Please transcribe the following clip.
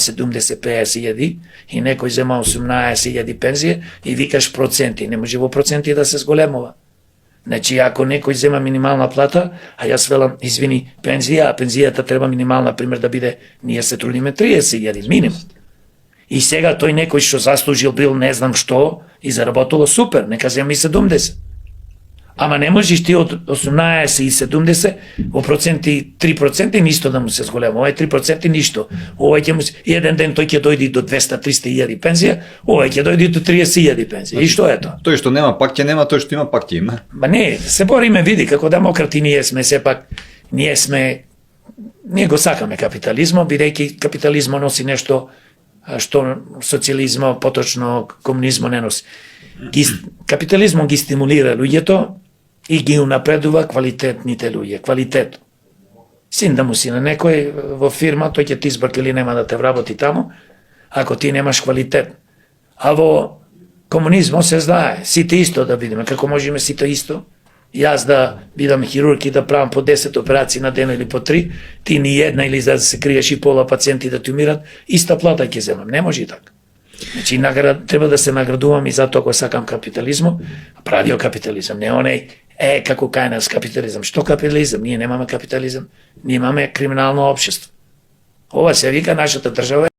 70-50 и некој зема 18.000 пензија и викаш проценти, не може во проценти да се зголемува. Значи, ако некој зема минимална плата, а јас велам, извини, пензија, а пензијата треба минимална, пример, да биде, ние се трудиме 30.000 минимум. И сега тој некој што заслужил бил не знам што и заработило супер, нека зема и 70. Ама не можеш ти од 18 и 70 во проценти 3% ништо да му се зголема. Овај 3% ништо. Овај ќе му еден ден тој ќе дојде до 200-300.000 пензија, овај ќе дојде до 30.000 пензија. И што е тоа? Тој што нема пак ќе нема, тој што има пак ќе има. Ба не, се бориме, види, како демократи ние сме сепак, ние го сакаме капитализмот, бидејќи капитализмот носи нешто што социјализмот, поточно комунизмот не носи. Капитализмот ги стимулира луѓето и ги унапредува квалитетните луѓе, квалитет. Син да му си на некој во фирма, тој ќе ти избрка или нема да те вработи таму, ако ти немаш квалитет. А во комунизмот се знае, сите исто да бидеме, како можеме сите исто, јас да бидам хирург и да правам по 10 операции на ден или по 3, ти ни една или за да се криеш и пола пациенти да ти умират, иста плата ќе земам, не може и така. Значи, треба да се наградувам и затоа го сакам капитализмот, правио капитализам, не онеј, како кај нас капитализам. Што капитализам? Ние немаме капитализам, ние имаме криминално општество. Ова се вика нашата држава